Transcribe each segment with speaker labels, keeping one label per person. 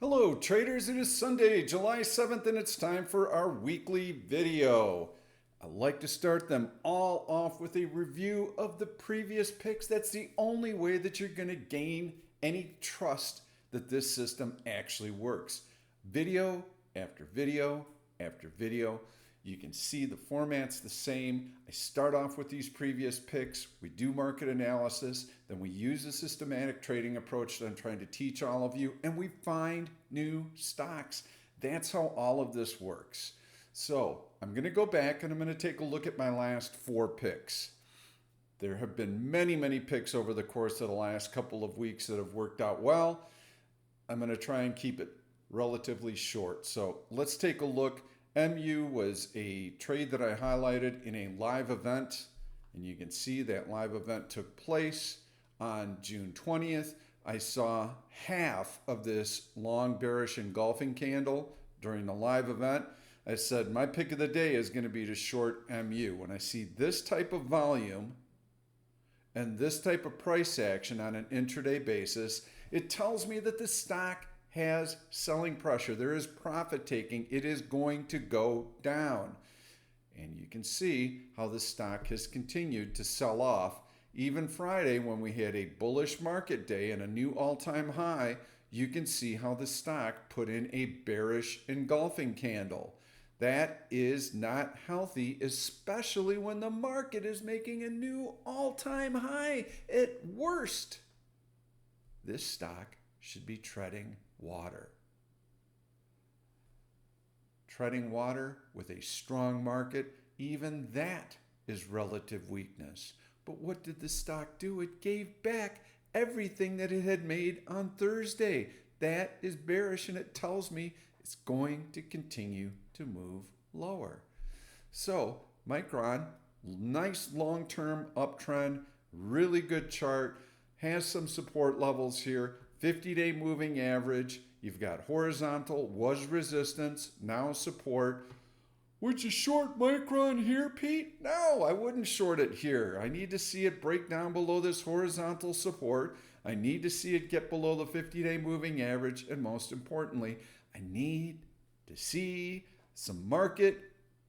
Speaker 1: Hello traders, it is Sunday, July 7th, and it's time for our weekly video. I like to start them all off with a review of the previous picks. That's the only way that you're going to gain any trust that this system actually works. Video after video after video. You can see the format's the same. I start off with these previous picks. We do market analysis. Then we use a systematic trading approach that I'm trying to teach all of you. And we find new stocks. That's how all of this works. So I'm going to go back and I'm going to take a look at my last 4 picks. There have been many picks over the course of the last couple of weeks that have worked out well. I'm going to try and keep it relatively short. So let's take a look. MU was a trade that I highlighted in a live event, and you can see that live event took place on June 20th. I saw half of this long bearish engulfing candle during the live event. I said my pick of the day is going to be to short MU. When I see this type of volume and this type of price action on an intraday basis, it tells me that the stock has selling pressure. There is profit taking. It is going to go down. And you can see how the stock has continued to sell off. Even Friday, when we had a bullish market day and a new all-time high, you can see how the stock put in a bearish engulfing candle. That is not healthy, especially when the market is making a new all-time high. At worst, this stock should be treading water. Treading water with a strong market, even that is relative weakness. But what did the stock do? It gave back everything that it had made on Thursday. That is bearish, and it tells me it's going to continue to move lower. So Micron, nice long-term uptrend, really good chart, has some support levels here. 50-day moving average, you've got horizontal, was resistance, now support. Would you short Micron here, Pete? No, I wouldn't short it here. I need to see it break down below this horizontal support. I need to see it get below the 50-day moving average. And most importantly, I need to see some market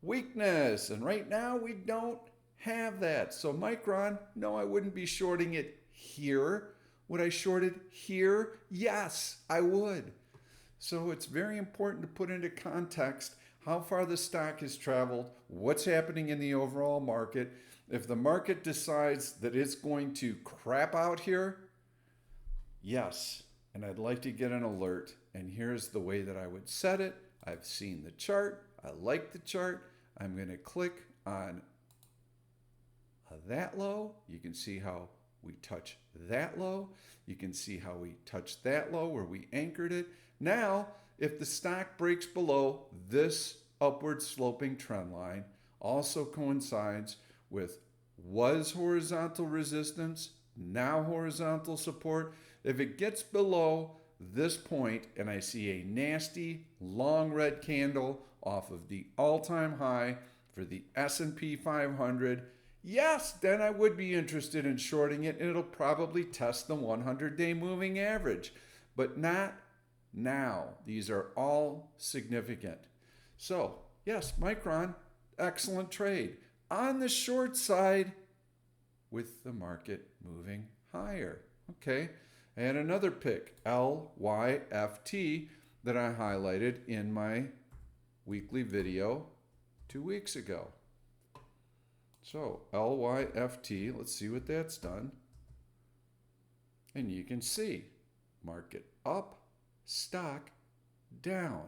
Speaker 1: weakness. And right now, we don't have that. So Micron, no, I wouldn't be shorting it here. Would I short it here? Yes, I would. So it's very important to put into context how far the stock has traveled, what's happening in the overall market. If the market decides that it's going to crap out here, yes, and I'd like to get an alert. And here's the way that I would set it. I've seen the chart. I like the chart. I'm going to click on that low. You can see how we touch that low. You can see how we touched that low where we anchored it. Now, if the stock breaks below this upward sloping trend line, also coincides with was horizontal resistance, now horizontal support. If it gets below this point and I see a nasty long red candle off of the all-time high for the S&P 500, yes, then I would be interested in shorting it, and it'll probably test the 100-day moving average, but not now. These are all significant. So, yes, Micron, excellent trade. On the short side, with the market moving higher. Okay, I had another pick, LYFT, that I highlighted in my weekly video 2 weeks ago. So LYFT, let's see what that's done. And you can see market up, stock down.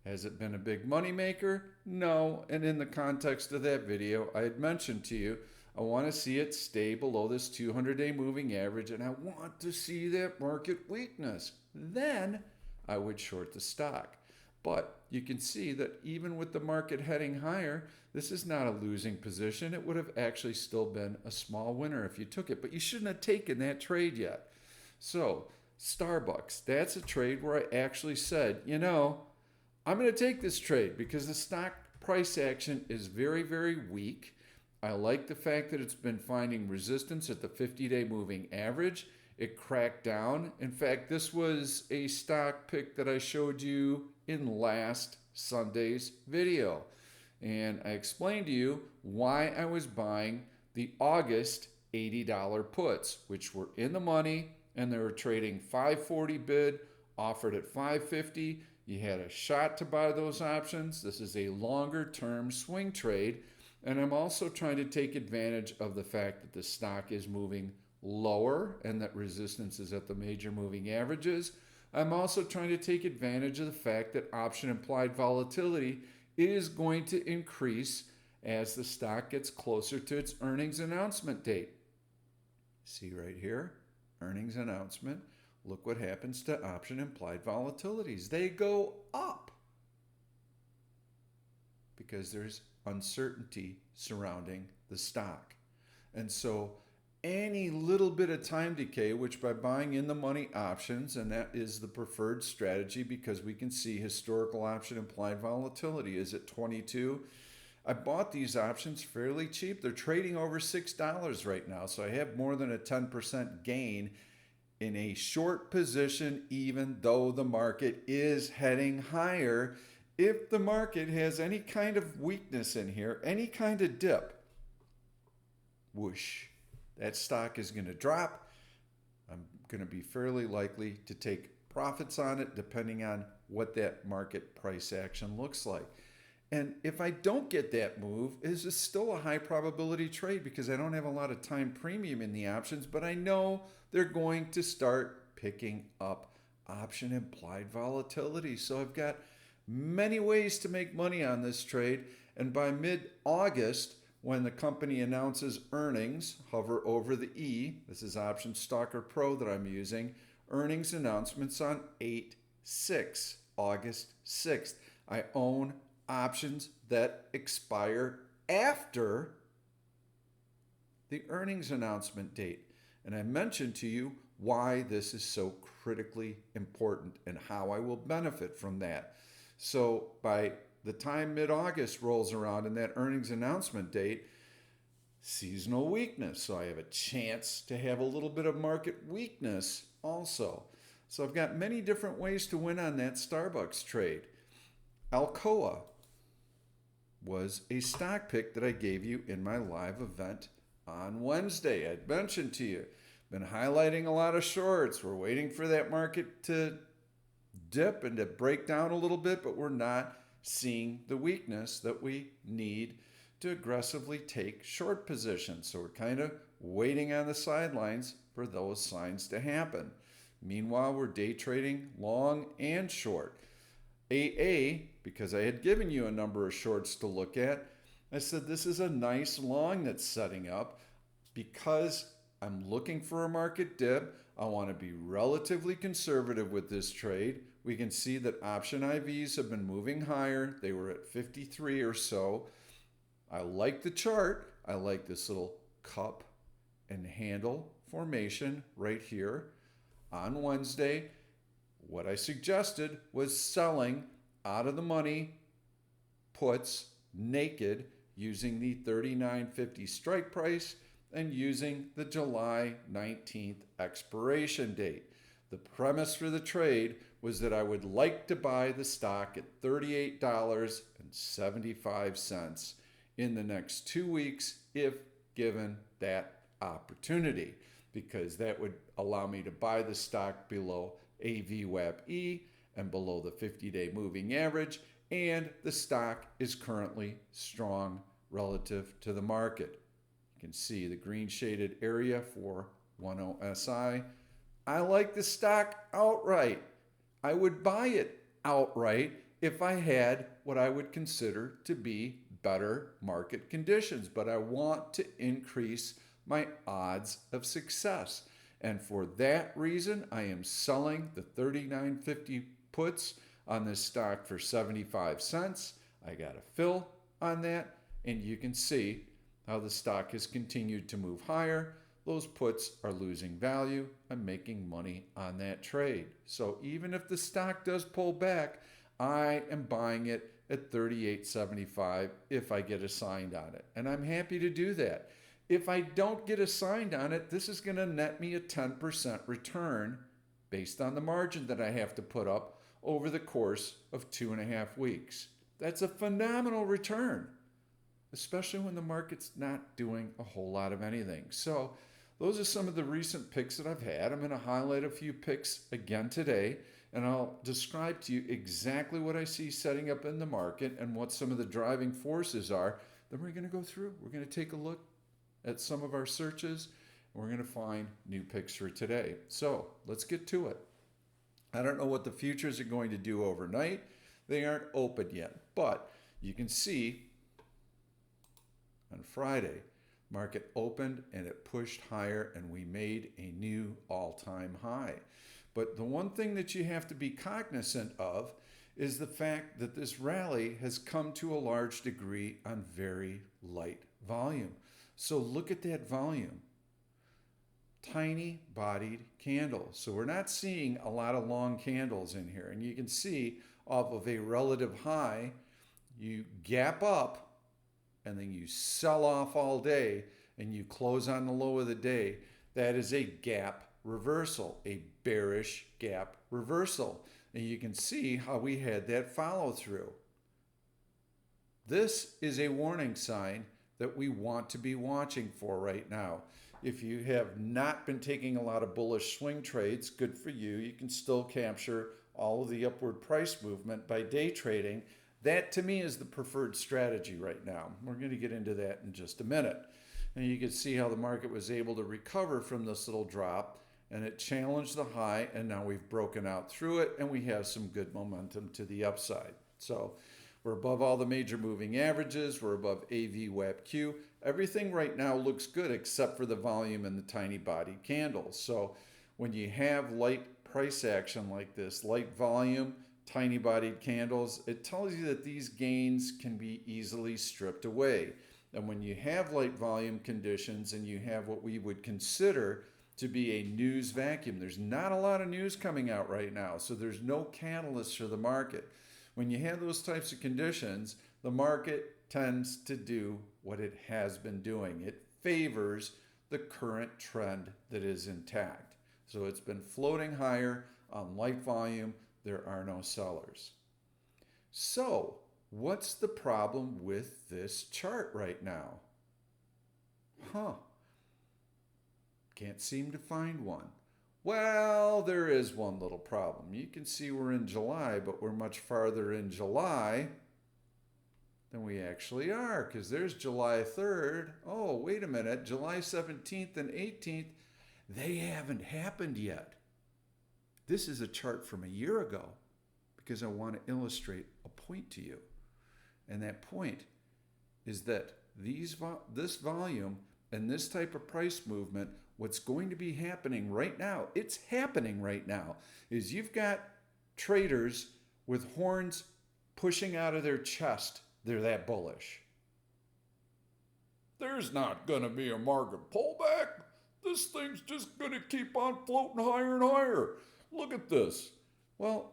Speaker 1: Has it been a big money maker? No. And in the context of that video, I had mentioned to you, I want to see it stay below this 200-day moving average, and I want to see that market weakness. Then I would short the stock. But you can see that even with the market heading higher, this is not a losing position. It would have actually still been a small winner if you took it, but you shouldn't have taken that trade yet. So Starbucks, that's a trade where I actually said, you know, I'm going to take this trade because the stock price action is very weak. I like the fact that it's been finding resistance at the 50-day moving average. It cracked down. In fact, this was a stock pick that I showed you in last Sunday's video. And I explained to you why I was buying the August $80 puts, which were in the money and they were trading 540 bid, offered at 550. You had a shot to buy those options. This is a longer term swing trade. And I'm also trying to take advantage of the fact that the stock is moving lower and that resistance is at the major moving averages. I'm also trying to take advantage of the fact that option implied volatility is going to increase as the stock gets closer to its earnings announcement date. See right here, earnings announcement. Look what happens to option implied volatilities. They go up because there's uncertainty surrounding the stock. And so any little bit of time decay, which by buying in the money options, and that is the preferred strategy because we can see historical option implied volatility is at 22. I bought these options fairly cheap. They're trading over $6 right now. So I have more than a 10% gain in a short position, even though the market is heading higher. If the market has any kind of weakness in here, any kind of dip, whoosh, that stock is going to drop. I'm going to be fairly likely to take profits on it depending on what that market price action looks like. And if I don't get that move, this is still a high probability trade because I don't have a lot of time premium in the options, but I know they're going to start picking up option implied volatility. So I've got many ways to make money on this trade. And by mid-August, when the company announces earnings, hover over the E. This is Option Stalker Pro that I'm using. Earnings announcements on 8/6, August 6th. I own options that expire after the earnings announcement date. And I mentioned to you why this is so critically important and how I will benefit from that. So by the time mid-August rolls around and that earnings announcement date, seasonal weakness. So I have a chance to have a little bit of market weakness also. So I've got many different ways to win on that Starbucks trade. Alcoa was a stock pick that I gave you in my live event on Wednesday. I'd mentioned to you, been highlighting a lot of shorts. We're waiting for that market to dip and to break down a little bit, but we're not seeing the weakness that we need to aggressively take short positions. So we're kind of waiting on the sidelines for those signs to happen. Meanwhile, we're day trading long and short. AA, because I had given you a number of shorts to look at, I said this is a nice long that's setting up because I'm looking for a market dip. I want to be relatively conservative with this trade. We can see that option IVs have been moving higher. They were at 53 or so. I like the chart. I like this little cup and handle formation right here. On Wednesday, what I suggested was selling out of the money puts naked using the 39.50 strike price and using the July 19th expiration date. The premise for the trade was that I would like to buy the stock at $38.75 in the next 2 weeks if given that opportunity, because that would allow me to buy the stock below a VWAP-E and below the 50-day moving average, and the stock is currently strong relative to the market. You can see the green shaded area for OneOption. I like the stock outright. I would buy it outright if I had what I would consider to be better market conditions, but I want to increase my odds of success. And for that reason, I am selling the 39.50 puts on this stock for 75 cents. I got a fill on that, and you can see how the stock has continued to move higher. Those puts are losing value. I'm making money on that trade. So even if the stock does pull back, I am buying it at $38.75 if I get assigned on it. And I'm happy to do that. If I don't get assigned on it, this is going to net me a 10% return based on the margin that I have to put up over the course of 2.5 weeks. That's a phenomenal return, especially when the market's not doing a whole lot of anything. So those are some of the recent picks that I've had. I'm going to highlight a few picks again today, and I'll describe to you exactly what I see setting up in the market and what some of the driving forces are. Then we're going to go through. We're going to take a look at some of our searches, and we're going to find new picks for today. So let's get to it. I don't know what the futures are going to do overnight. They aren't open yet, but you can see on Friday, market opened and it pushed higher and we made a new all-time high. But the one thing that you have to be cognizant of is the fact that this rally has come to a large degree on very light volume. So look at that volume. Tiny bodied candles. So we're not seeing a lot of long candles in here. And you can see off of a relative high, you gap up and then you sell off all day and you close on the low of the day. That is a gap reversal, a bearish gap reversal. And you can see how we had that follow through. This is a warning sign that we want to be watching for right now. If you have not been taking a lot of bullish swing trades, good for you. You can still capture all of the upward price movement by day trading. That to me is the preferred strategy right now. We're going to get into that in just a minute. And you can see how the market was able to recover from this little drop, and it challenged the high, and now we've broken out through it and we have some good momentum to the upside. So we're above all the major moving averages. We're above AV, WAPQ. Everything right now looks good except for the volume and the tiny bodied candles. So when you have light price action like this, light volume, tiny bodied candles, it tells you that these gains can be easily stripped away. And when you have light volume conditions and you have what we would consider to be a news vacuum, there's not a lot of news coming out right now, so there's no catalyst for the market. When you have those types of conditions, the market tends to do what it has been doing. It favors the current trend that is intact. So it's been floating higher on light volume. There are no sellers. So what's the problem with this chart right now? Can't seem to find one. Well, there is one little problem. You can see we're in July, but we're much farther in July than we actually are, because there's July 3rd. Oh, wait a minute. July 17th and 18th, they haven't happened yet. This is a chart from a year ago because I want to illustrate a point to you. And that point is that this volume and this type of price movement, what's going to be happening right now, it's happening right now, is you've got traders with horns pushing out of their chest. They're that bullish. There's not going to be a market pullback. This thing's just going to keep on floating higher and higher. Look at this. Well,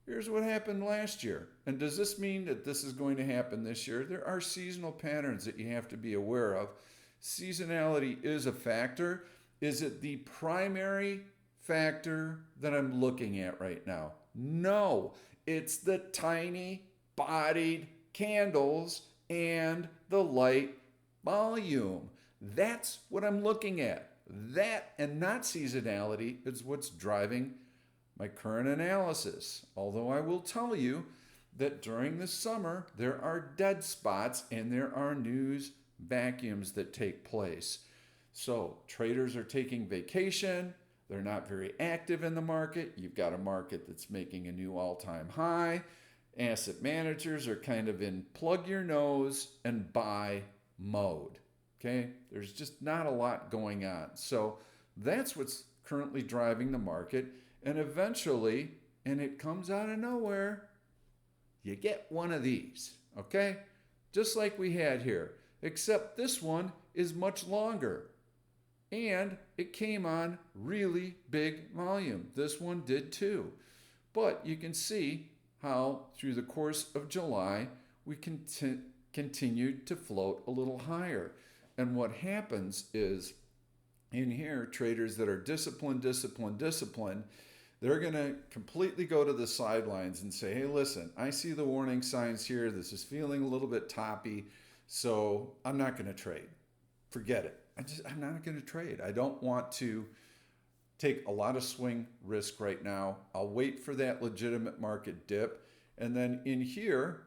Speaker 1: here's what happened last year. And does this mean that this is going to happen this year? There are seasonal patterns that you have to be aware of. Seasonality is a factor. Is it the primary factor that I'm looking at right now? No, it's the tiny bodied candles and the light volume. That's what I'm looking at. That and not seasonality is what's driving my current analysis. Although I will tell you that during the summer, there are dead spots and there are news vacuums that take place. So traders are taking vacation. They're not very active in the market. You've got a market that's making a new all-time high. Asset managers are kind of in plug your nose and buy mode. Okay, there's just not a lot going on. So that's what's currently driving the market. And eventually, and it comes out of nowhere, you get one of these. Okay, just like we had here, except this one is much longer. And it came on really big volume. This one did too. But you can see how through the course of July, we continued to float a little higher. And what happens is in here, traders that are disciplined, they're going to completely go to the sidelines and say, hey, listen, I see the warning signs here. This is feeling a little bit toppy, so I'm not going to trade. Forget it. I'm not going to trade. I don't want to take a lot of swing risk right now. I'll wait for that legitimate market dip. And then in here,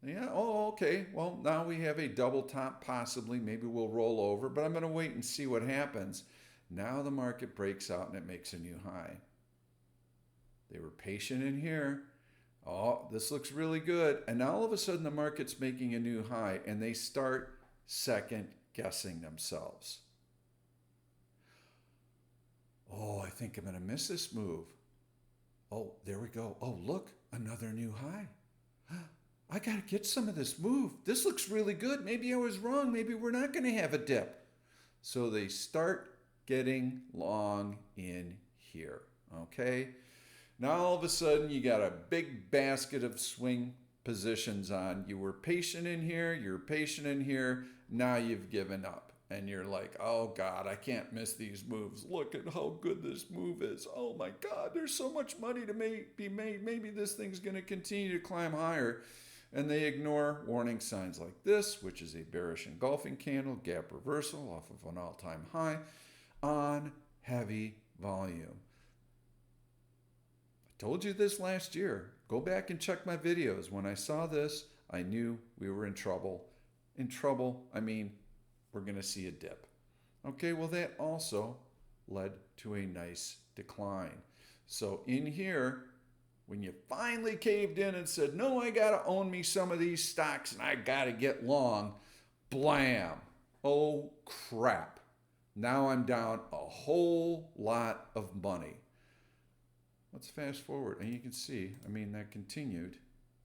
Speaker 1: yeah, oh, okay, well, now we have a double top possibly. Maybe we'll roll over, but I'm going to wait and see what happens. Now the market breaks out and it makes a new high. They were patient in here. Oh, this looks really good. And now all of a sudden the market's making a new high and they start second guessing themselves. Oh, I think I'm going to miss this move. Oh, there we go. Oh, look, another new high. I got to get some of this move. This looks really good. Maybe I was wrong. Maybe we're not going to have a dip. So they start getting long in here. Okay. Now all of a sudden you got a big basket of swing positions on. You were patient in here. You're patient in here. Now you've given up. And you're like, oh God, I can't miss these moves. Look at how good this move is. Oh my God, there's so much money to be made. Maybe this thing's going to continue to climb higher. And they ignore warning signs like this, which is a bearish engulfing candle, gap reversal off of an all-time high on heavy volume. I told you this last year. Go back and check my videos. When I saw this, I knew we were in trouble. In trouble, I mean, we're going to see a dip. Okay, well, that also led to a nice decline. So in here, when you finally caved in and said, no, I got to own me some of these stocks and I got to get long, blam. Oh, crap. Now I'm down a whole lot of money. Let's fast forward. And you can see, I mean, that continued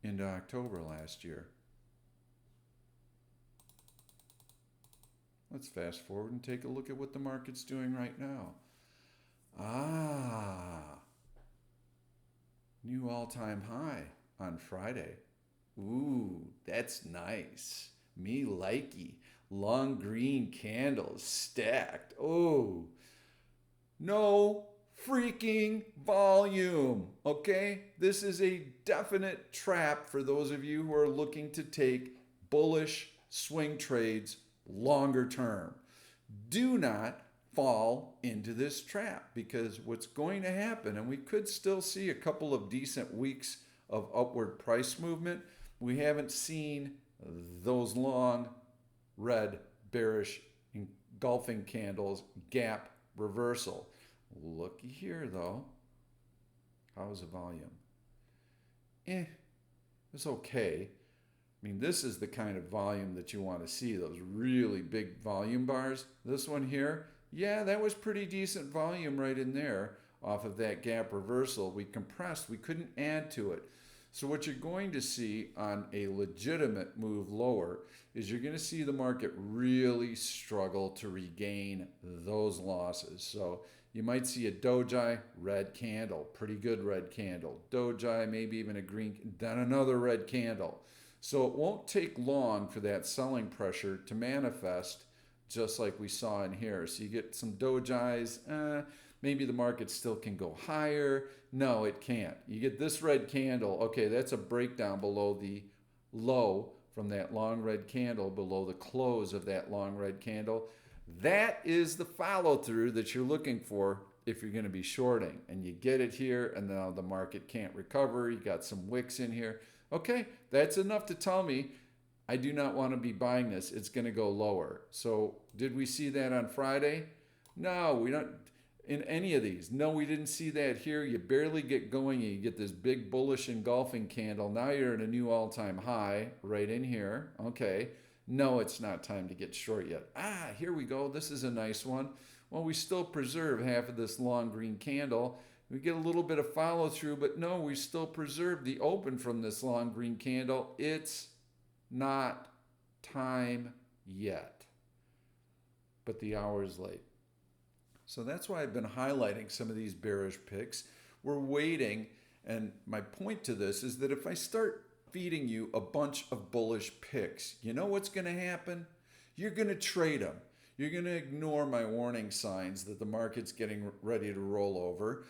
Speaker 1: into October last year. Let's fast forward and take a look at what the market's doing right now. New all-time high on Friday. Ooh, that's nice. Me likey. Long green candles stacked. Oh, no freaking volume, okay? This is a definite trap for those of you who are looking to take bullish swing trades longer term. Do not fall into this trap, because what's going to happen, and we could still see a couple of decent weeks of upward price movement. We haven't seen those long red bearish engulfing candles gap reversal. Looky here though. How's the volume? It's okay. I mean, this is the kind of volume that you want to see, those really big volume bars. This one here, yeah, that was pretty decent volume right in there off of that gap reversal. We compressed, we couldn't add to it. So what you're going to see on a legitimate move lower is you're going to see the market really struggle to regain those losses. So you might see a doji red candle, pretty good red candle. Doji, maybe even a green, then another red candle. So it won't take long for that selling pressure to manifest, just like we saw in here. So you get some dojis, maybe the market still can go higher. No, it can't. You get this red candle. Okay, that's a breakdown below the low from that long red candle, below the close of that long red candle. That is the follow through that you're looking for if you're going to be shorting. And you get it here, and now the market can't recover. You got some wicks in here. Okay, that's enough to tell me I do not want to be buying this. It's going to go lower. So did we see that on Friday? No, we don't. In any of these. No, we didn't see that here. You barely get going. You get this big bullish engulfing candle. Now you're at a new all-time high right in here. Okay. No, it's not time to get short yet. Here we go. This is a nice one. Well, we still preserve half of this long green candle. We get a little bit of follow through, but no, we still preserve the open from this long green candle. It's not time yet. But the hour is late. So that's why I've been highlighting some of these bearish picks. We're waiting, and my point to this is that if I start feeding you a bunch of bullish picks, you know what's going to happen? you're going to trade them. You're going to ignore my warning signs that the market's getting ready to roll over.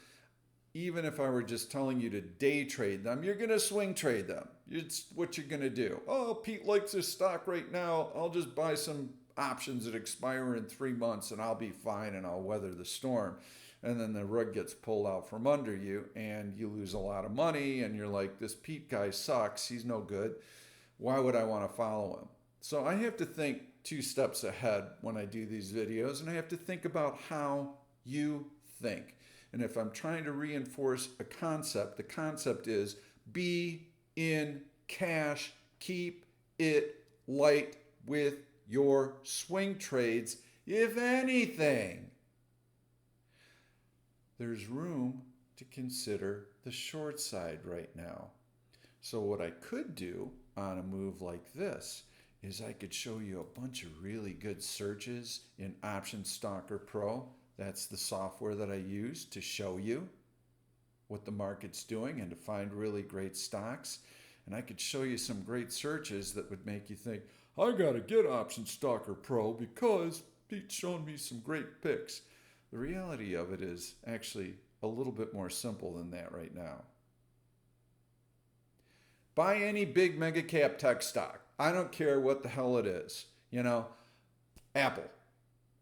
Speaker 1: Even if I were just telling you to day trade them, you're going to swing trade them. It's what you're going to do. Oh, Pete likes his stock right now. I'll just buy some options that expire in 3 months and I'll be fine and I'll weather the storm. And then the rug gets pulled out from under you and you lose a lot of money and you're like, this Pete guy sucks. He's no good. Why would I want to follow him? So I have to think 2 steps ahead when I do these videos, and I have to think about how you think. And if I'm trying to reinforce a concept, the concept is be in cash, keep it light with your swing trades, if anything. There's room to consider the short side right now. So what I could do on a move like this is I could show you a bunch of really good searches in Option Stalker Pro. That's the software that I use to show you what the market's doing and to find really great stocks. And I could show you some great searches that would make you think, I gotta get Option Stalker Pro because Pete's shown me some great picks. The reality of it is actually a little bit more simple than that right now. Buy any big mega cap tech stock. I don't care what the hell it is. You know, Apple,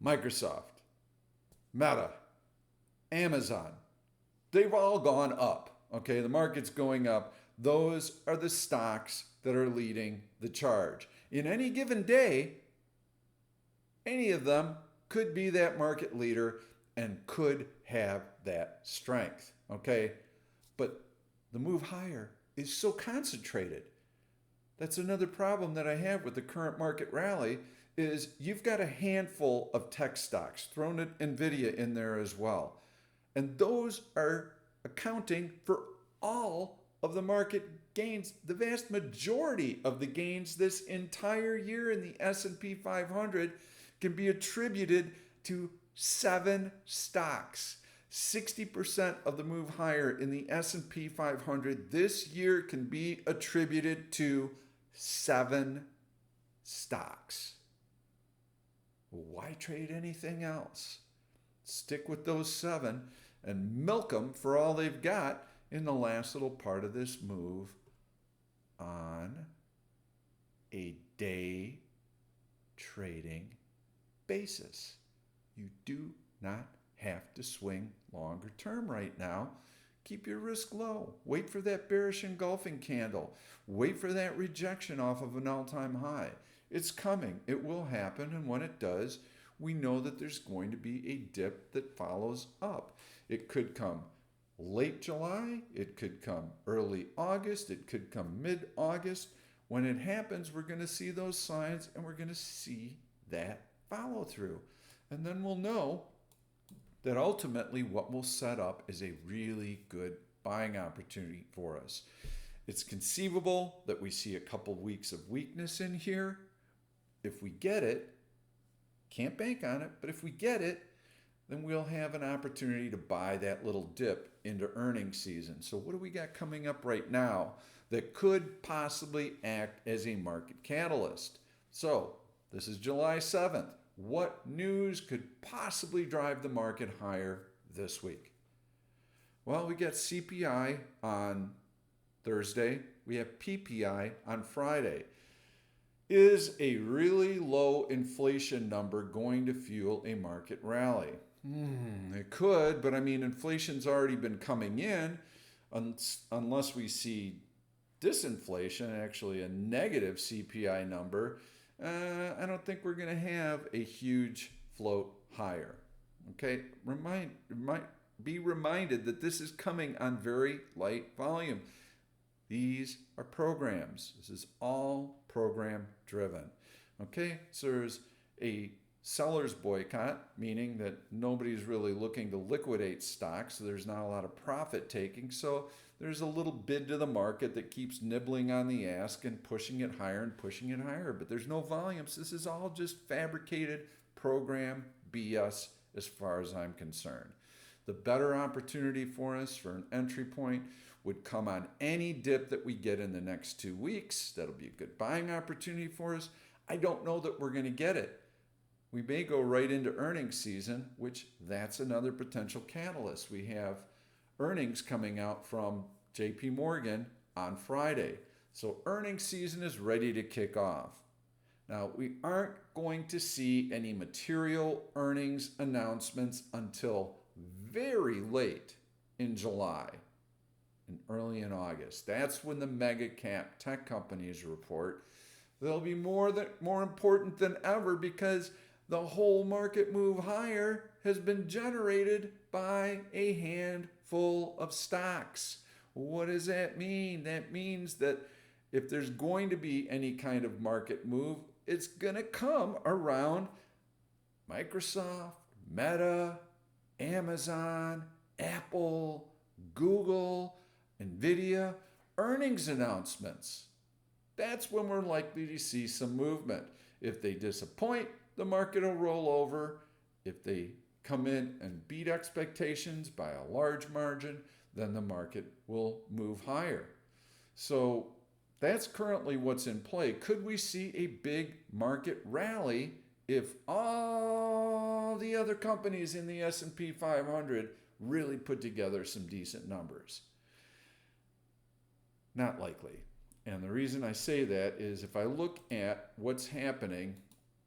Speaker 1: Microsoft, Meta, Amazon. They've all gone up. Okay, the market's going up. Those are the stocks that are leading the charge. In any given day, any of them could be that market leader and could have that strength. Okay, but the move higher is so concentrated. That's another problem that I have with the current market rally is you've got a handful of tech stocks, thrown NVIDIA in there as well. And those are accounting for all of the market gains, the vast majority of the gains this entire year in the S&P 500 can be attributed to 7 stocks. 60% of the move higher in the S&P 500 this year can be attributed to 7 stocks. Why trade anything else? Stick with those 7 and milk them for all they've got in the last little part of this move on a day trading basis. You do not have to swing longer term right now. Keep your risk low. Wait for that bearish engulfing candle. Wait for that rejection off of an all-time high. It's coming. It will happen. And when it does, we know that there's going to be a dip that follows up. It could come late July. It could come early August. It could come mid-August. When it happens, we're going to see those signs and we're going to see that follow through. And then we'll know that ultimately what we'll set up is a really good buying opportunity for us. It's conceivable that we see a couple weeks of weakness in here. If we get it, can't bank on it, but if we get it, then we'll have an opportunity to buy that little dip into earnings season. So what do we got coming up right now that could possibly act as a market catalyst? So this is July 7th. What news could possibly drive the market higher this week? Well, we got CPI on Thursday. We have PPI on Friday. Is a really low inflation number going to fuel a market rally? It could, but I mean, inflation's already been coming in unless we see disinflation, actually a negative CPI number. I don't think we're going to have a huge float higher. Okay, be reminded that this is coming on very light volume. These are programs. This is all program driven. Okay, so there's a seller's boycott, meaning that nobody's really looking to liquidate stocks, so there's not a lot of profit taking. So there's a little bid to the market that keeps nibbling on the ask and pushing it higher and pushing it higher. But there's no volumes. This is all just fabricated program BS as far as I'm concerned. The better opportunity for us for an entry point would come on any dip that we get in the next 2 weeks. That'll be a good buying opportunity for us. I don't know that we're going to get it. We may go right into earnings season, which that's another potential catalyst. We have earnings coming out from JP Morgan on Friday. So earnings season is ready to kick off. Now, we aren't going to see any material earnings announcements until very late in July and early in August. That's when the mega cap tech companies report. They'll be more important than ever because the whole market move higher has been generated by a handful of stocks. What does that mean? That means that if there's going to be any kind of market move, it's going to come around Microsoft, Meta, Amazon, Apple, Google, Nvidia, earnings announcements. That's when we're likely to see some movement. If they disappoint, the market will roll over. If they come in and beat expectations by a large margin, then the market will move higher. So that's currently what's in play. Could we see a big market rally if all the other companies in the S&P 500 really put together some decent numbers? Not likely. And the reason I say that is if I look at what's happening,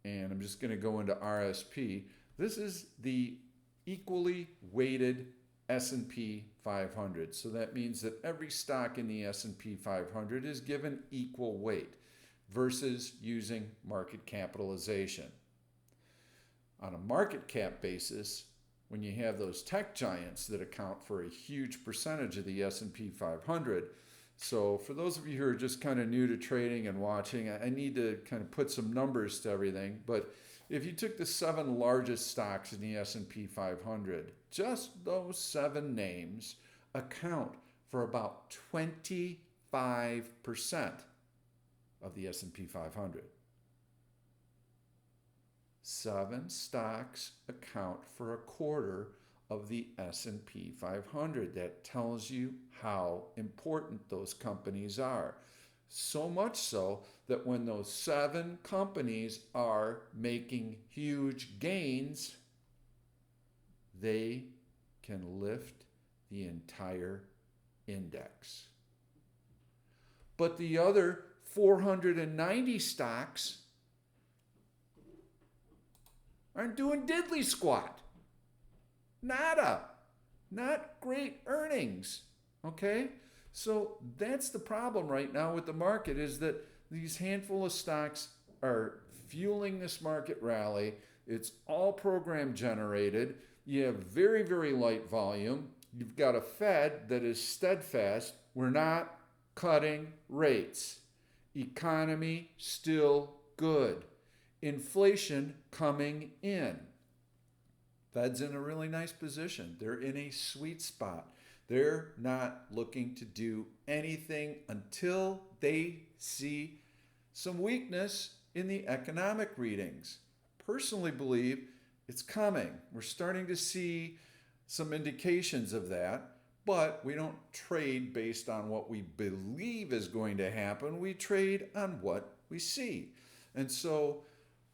Speaker 1: and I'm just going to go into RSP, this is the equally weighted S&P 500. So that means that every stock in the S&P 500 is given equal weight versus using market capitalization. On a market cap basis, when you have those tech giants that account for a huge percentage of the S&P 500, so for those of you who are just kind of new to trading and watching, I need to kind of put some numbers to everything. But if you took the 7 largest stocks in the S&P 500, just those 7 names account for about 25% of the S&P 500. 7 stocks account for a quarter of the S&P 500. That tells you how important those companies are. So much so that when those 7 companies are making huge gains, they can lift the entire index. But the other 490 stocks aren't doing diddly squat. Nada. Not great earnings. Okay? So that's the problem right now with the market, is that these handful of stocks are fueling this market rally. It's all program generated. You have very, very light volume. You've got a Fed that is steadfast. We're not cutting rates. Economy still good. Inflation coming in. Fed's in a really nice position. They're in a sweet spot. They're not looking to do anything until they see some weakness in the economic readings. Personally believe it's coming. We're starting to see some indications of that, but we don't trade based on what we believe is going to happen. We trade on what we see. And so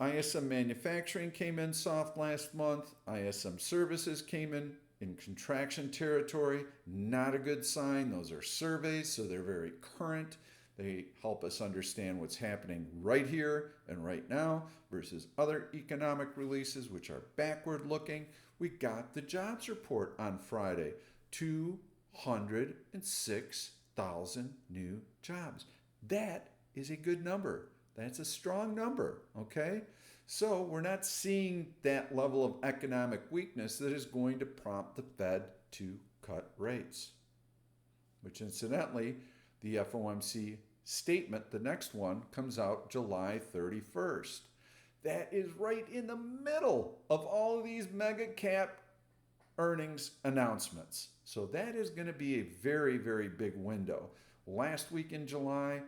Speaker 1: ISM manufacturing came in soft last month. ISM services came in contraction territory. Not a good sign. Those are surveys, so they're very current. They help us understand what's happening right here and right now versus other economic releases, which are backward looking. We got the jobs report on Friday. 206,000 new jobs. That is a good number. That's a strong number, okay? So we're not seeing that level of economic weakness that is going to prompt the Fed to cut rates, which incidentally, the FOMC statement, the next one, comes out July 31st. That is right in the middle of all of these mega cap earnings announcements. So that is going to be a very, very big window. Last week in July,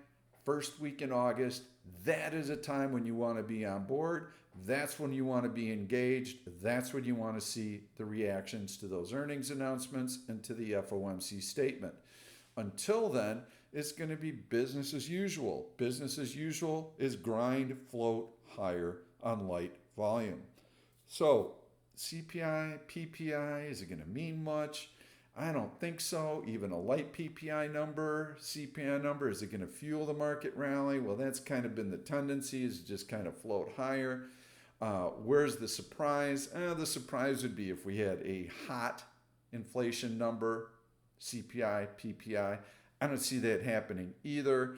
Speaker 1: first week in August, that is a time when you want to be on board. That's when you want to be engaged. That's when you want to see the reactions to those earnings announcements and to the FOMC statement. Until then, it's going to be business as usual. Business as usual is grind, float higher on light volume. So CPI, PPI, is it going to mean much? I don't think so. Even a light PPI number, CPI number, is it going to fuel the market rally? Well, that's kind of been the tendency, is just kind of float higher. Where's the surprise? The surprise would be if we had a hot inflation number, CPI, PPI. I don't see that happening either.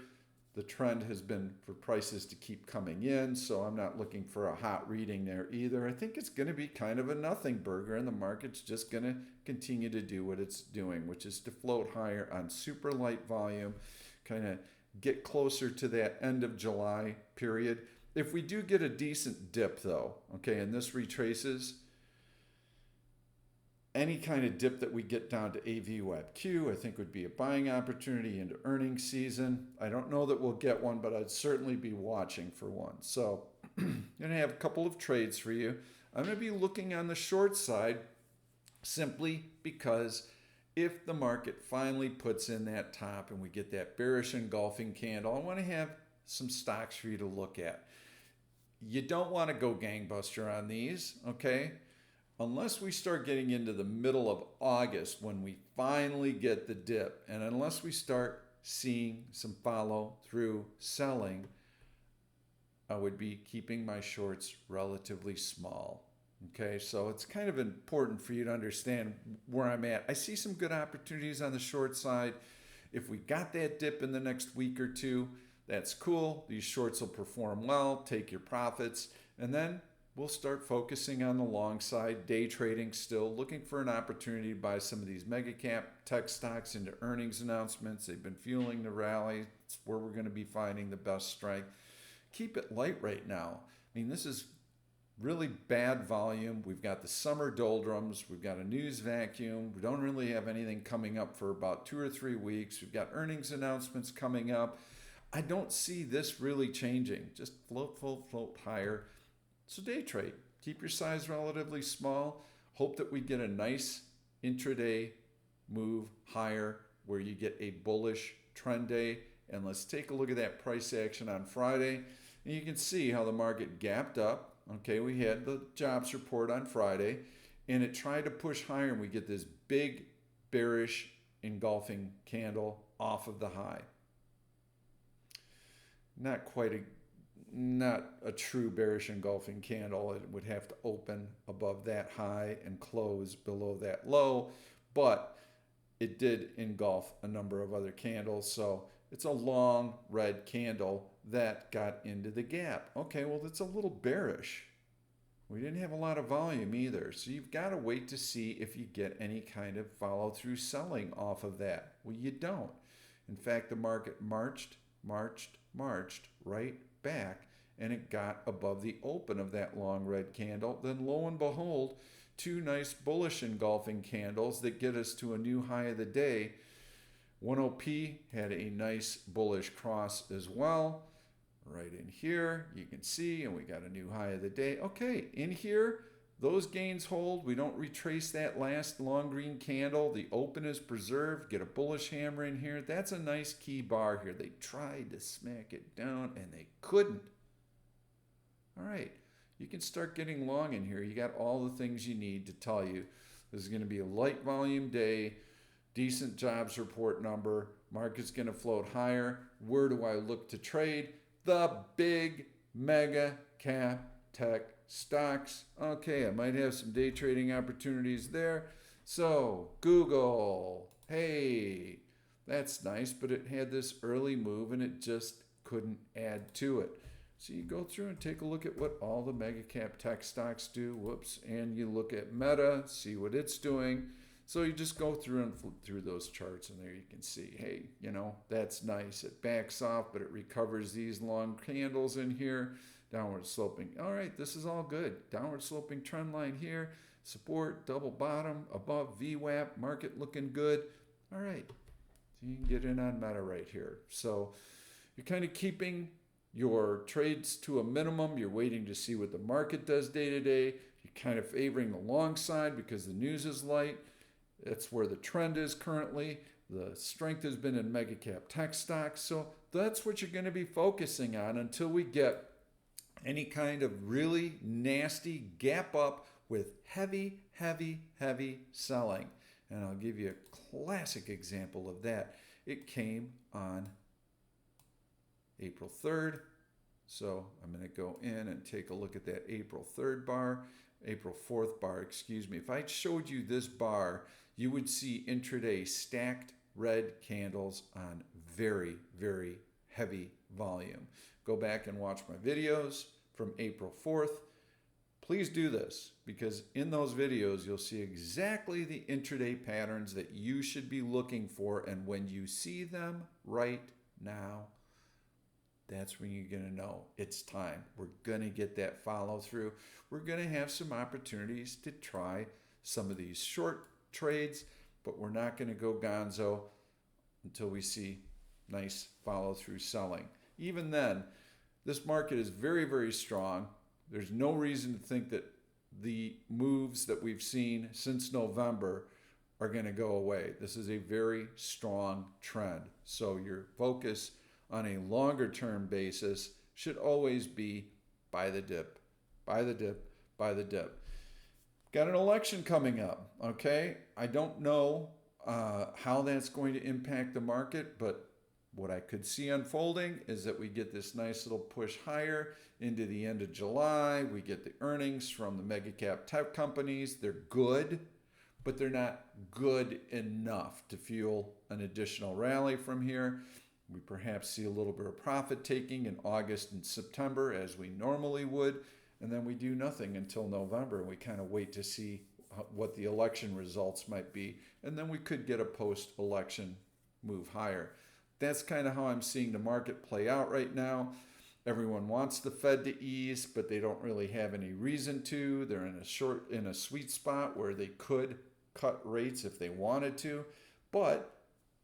Speaker 1: The trend has been for prices to keep coming in, so I'm not looking for a hot reading there either. I think it's going to be kind of a nothing burger, and the market's just going to continue to do what it's doing, which is to float higher on super light volume, kind of get closer to that end of July period. If we do get a decent dip, though, okay, and this retraces, any kind of dip that we get down to AVWAP-Q, I think would be a buying opportunity into earnings season. I don't know that we'll get one, but I'd certainly be watching for one. So I'm going to have a couple of trades for you. I'm going to be looking on the short side simply because if the market finally puts in that top and we get that bearish engulfing candle, I want to have some stocks for you to look at. You don't want to go gangbuster on these, okay? Unless we start getting into the middle of August when we finally get the dip, and unless we start seeing some follow through selling, I would be keeping my shorts relatively small. Okay, so it's kind of important for you to understand where I'm at. I see some good opportunities on the short side. If we got that dip in the next week or two, that's cool. These shorts will perform well, take your profits, and then we'll start focusing on the long side, day trading still, looking for an opportunity to buy some of these mega cap tech stocks into earnings announcements. They've been fueling the rally. It's where we're going to be finding the best strength. Keep it light right now. I mean, this is really bad volume. We've got the summer doldrums. We've got a news vacuum. We don't really have anything coming up for about 2 or 3 weeks. We've got earnings announcements coming up. I don't see this really changing. Just float higher. So day trade, keep your size relatively small. Hope that we get a nice intraday move higher where you get a bullish trend day. And let's take a look at that price action on Friday. And you can see how the market gapped up. Okay, we had the jobs report on Friday and it tried to push higher and we get this big bearish engulfing candle off of the high. Not a true bearish engulfing candle. It would have to open above that high and close below that low, but it did engulf a number of other candles. So it's a long red candle that got into the gap. Okay, well, that's a little bearish. We didn't have a lot of volume either. So you've got to wait to see if you get any kind of follow through selling off of that. Well, you don't. In fact, the market marched right back and it got above the open of that long red candle. Then lo and behold, 2 nice bullish engulfing candles that get us to a new high of the day. OneOp had a nice bullish cross as well. Right in here, you can see, and we got a new high of the day. Okay, in here, those gains hold. We don't retrace that last long green candle. The open is preserved. Get a bullish hammer in here. That's a nice key bar here. They tried to smack it down, and they couldn't. All right, you can start getting long in here. You got all the things you need to tell you this is going to be a light volume day, decent jobs report number. Market's going to float higher. Where do I look to trade? The big mega cap tech stocks. Okay, I might have some day trading opportunities there. So Google, hey, that's nice, but it had this early move and it just couldn't add to it. So you go through and take a look at what all the mega cap tech stocks do. Whoops. And you look at Meta, see what it's doing. So you just go through and flip through those charts, and there you can see, hey, that's nice. It backs off, but it recovers these long candles in here. Downward sloping. All right, this is all good. Downward sloping trend line here. Support, double bottom, above VWAP, market looking good. All right, so you can get in on Meta right here. So you're kind of keeping your trades to a minimum. You're waiting to see what the market does day to day. You're kind of favoring the long side because the news is light. That's where the trend is currently. The strength has been in mega cap tech stocks. So that's what you're going to be focusing on until we get any kind of really nasty gap up with heavy, heavy, heavy selling. And I'll give you a classic example of that. It came on April 3rd. So I'm going to go in and take a look at that April 3rd bar, April 4th bar, excuse me. If I showed you this bar, you would see intraday stacked red candles on very, very heavy volume. Go back and watch my videos from April 4th. Please do this, because in those videos you'll see exactly the intraday patterns that you should be looking for, and when you see them right now, that's when you're going to know it's time. We're going to get that follow through. We're going to have some opportunities to try some of these short trades, but we're not going to go gonzo until we see nice follow through selling. Even then, this market is very, very strong. There's no reason to think that the moves that we've seen since November are going to go away. This is a very strong trend. So your focus on a longer term basis should always be buy the dip, buy the dip, buy the dip. Got an election coming up, okay? I don't know how that's going to impact the market, but what I could see unfolding is that we get this nice little push higher into the end of July. We get the earnings from the mega cap tech companies. They're good, but they're not good enough to fuel an additional rally from here. We perhaps see a little bit of profit taking in August and September as we normally would, and then we do nothing until November. We kind of wait to see what the election results might be, and then we could get a post-election move higher. That's kind of how I'm seeing the market play out right now. Everyone wants the Fed to ease, but they don't really have any reason to. They're in a sweet spot where they could cut rates if they wanted to, but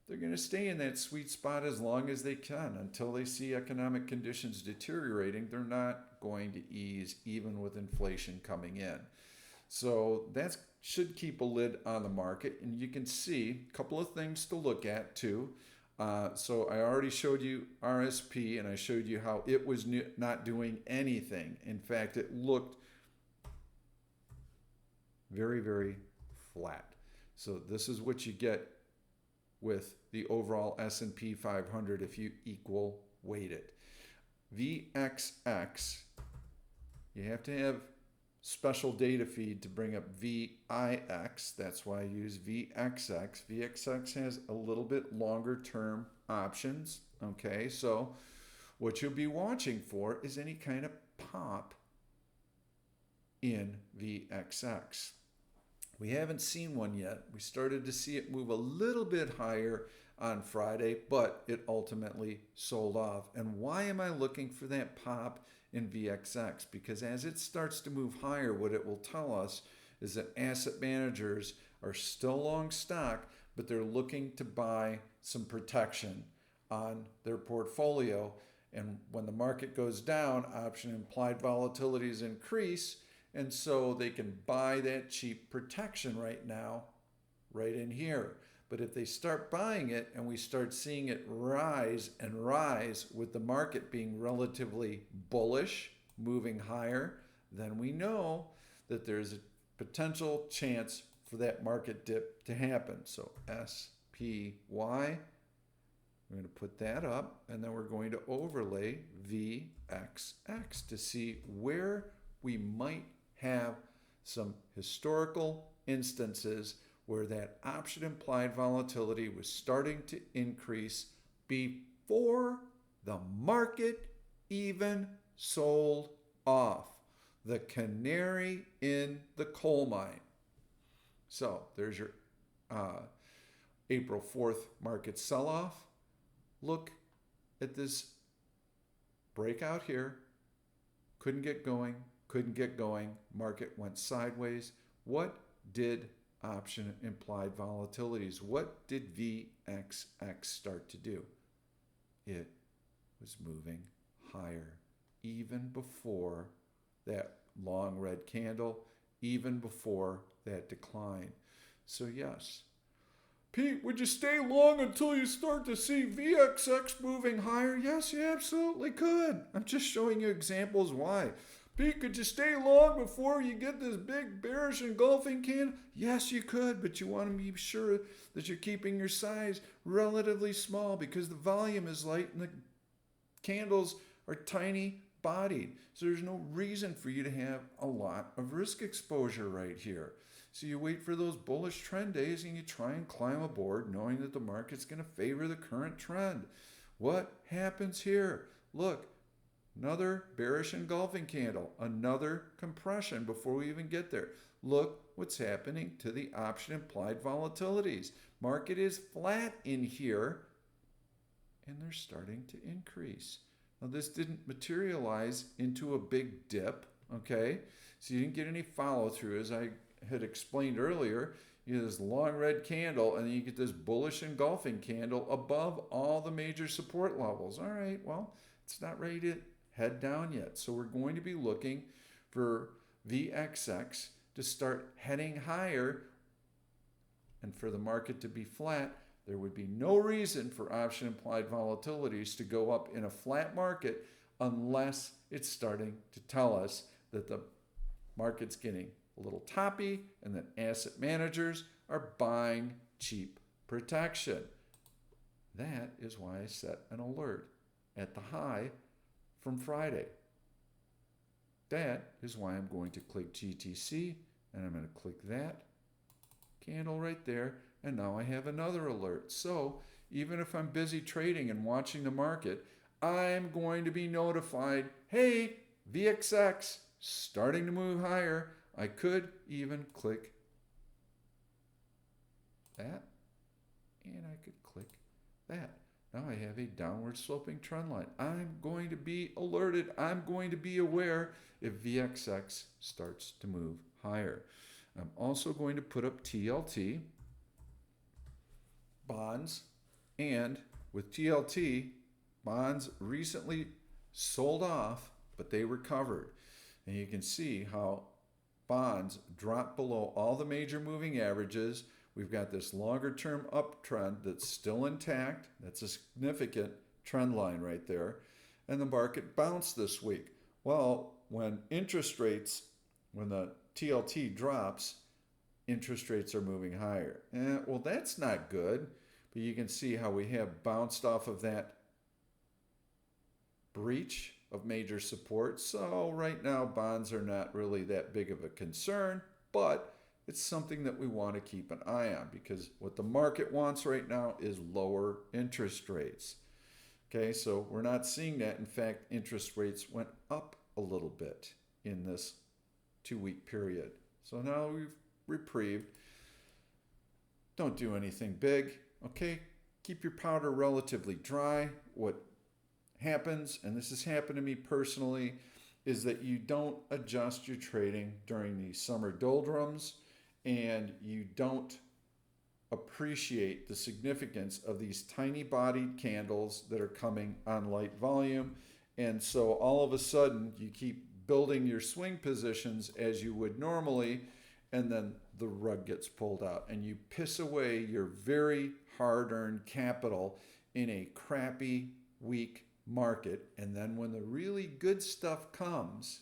Speaker 1: they're going to stay in that sweet spot as long as they can until they see economic conditions deteriorating. They're not going to ease even with inflation coming in. So that should keep a lid on the market, and you can see a couple of things to look at too. So I already showed you RSP, and I showed you how it was not doing anything. In fact, it looked very, very flat. So this is what you get with the overall S&P 500 if you equal weight it. VXX, you have to have special data feed to bring up VIX. That's why I use VXX. VXX has a little bit longer term options. Okay, so what you'll be watching for is any kind of pop in VXX. We haven't seen one yet. We started to see it move a little bit higher on Friday, but it ultimately sold off. And why am I looking for that pop in VXX? Because as it starts to move higher, what it will tell us is that asset managers are still long stock, but they're looking to buy some protection on their portfolio. And when the market goes down, option implied volatilities increase, and so they can buy that cheap protection right now, right in here. But if they start buying it and we start seeing it rise and rise with the market being relatively bullish, moving higher, then we know that there's a potential chance for that market dip to happen. So SPY, we're going to put that up, and then we're going to overlay VXX to see where we might have some historical instances where that option implied volatility was starting to increase before the market even sold off. The canary in the coal mine. So there's your April 4th market sell-off. Look at this breakout here. Couldn't get going. Market went sideways. What did option implied volatilities, what did VXX start to do? It was moving higher even before that long red candle, even before that decline. So yes, Pete, would you stay long until you start to see VXX moving higher? Yes, you absolutely could. I'm just showing you examples why. Pete, could you stay long before you get this big bearish engulfing candle? Yes, you could, but you want to be sure that you're keeping your size relatively small because the volume is light and the candles are tiny bodied. So there's no reason for you to have a lot of risk exposure right here. So you wait for those bullish trend days and you try and climb aboard knowing that the market's going to favor the current trend. What happens here? Look, another bearish engulfing candle, another compression before we even get there. Look what's happening to the option implied volatilities. Market is flat in here and they're starting to increase. Now this didn't materialize into a big dip, okay? So you didn't get any follow through as I had explained earlier. You get this long red candle and then you get this bullish engulfing candle above all the major support levels. All right, well, it's not ready to head down yet. So we're going to be looking for VXX to start heading higher and for the market to be flat. There would be no reason for option implied volatilities to go up in a flat market unless it's starting to tell us that the market's getting a little toppy and that asset managers are buying cheap protection. That is why I set an alert at the high from Friday. That is why I'm going to click GTC and I'm going to click that candle right there. And now I have another alert. So even if I'm busy trading and watching the market, I'm going to be notified, hey, VXX starting to move higher. I could even click that and I could click that. Now I have a downward sloping trend line. I'm going to be alerted. I'm going to be aware if VXX starts to move higher. I'm also going to put up TLT bonds, and with TLT, bonds recently sold off, but they recovered. And you can see how bonds dropped below all the major moving averages. We've got this longer term uptrend that's still intact. That's a significant trend line right there. And the market bounced this week. Well, when interest rates, when the TLT drops, interest rates are moving higher. Well, that's not good. But you can see how we have bounced off of that breach of major support. So right now, bonds are not really that big of a concern, but it's something that we want to keep an eye on because what the market wants right now is lower interest rates. Okay, so we're not seeing that. In fact, interest rates went up a little bit in this 2-week period. So now we've reprieved. Don't do anything big. Okay, keep your powder relatively dry. What happens, and this has happened to me personally, is that you don't adjust your trading during the summer doldrums and you don't appreciate the significance of these tiny bodied candles that are coming on light volume. And so all of a sudden you keep building your swing positions as you would normally, and then the rug gets pulled out and you piss away your very hard-earned capital in a crappy, weak market. And then when the really good stuff comes,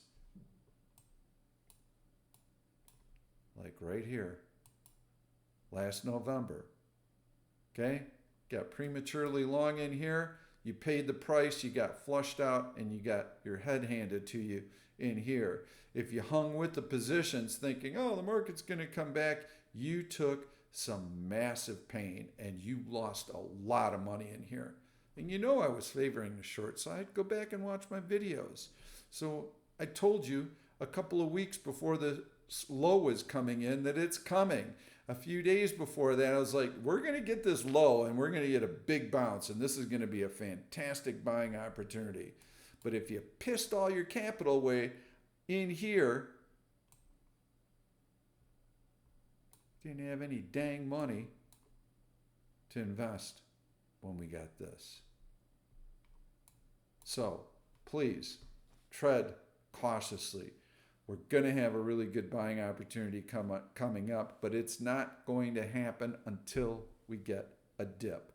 Speaker 1: like right here, last November, okay, got prematurely long in here, you paid the price, you got flushed out, and you got your head handed to you in here. If you hung with the positions thinking, oh, the market's going to come back, you took some massive pain and you lost a lot of money in here. And you know I was favoring the short side. Go back and watch my videos. So I told you a couple of weeks before the low was coming in that it's coming. A few days before that, I was like, we're going to get this low and we're going to get a big bounce and this is going to be a fantastic buying opportunity. But if you pissed all your capital away in here, didn't have any dang money to invest when we got this. So please tread cautiously. We're going to have a really good buying opportunity coming up, but it's not going to happen until we get a dip.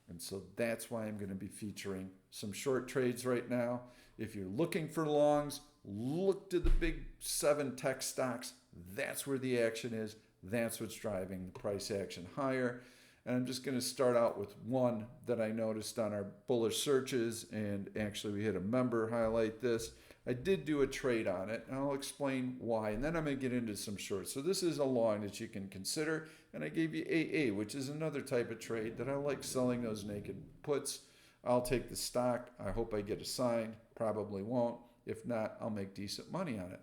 Speaker 1: And so that's why I'm going to be featuring some short trades right now. If you're looking for longs, look to the big 7 tech stocks. That's where the action is. That's what's driving the price action higher. And I'm just going to start out with one that I noticed on our bullish searches. And actually, we had a member highlight this. I did do a trade on it, and I'll explain why. And then I'm going to get into some shorts. So this is a long that you can consider. And I gave you AA, which is another type of trade that I like selling those naked puts. I'll take the stock. I hope I get assigned. Probably won't. If not, I'll make decent money on it.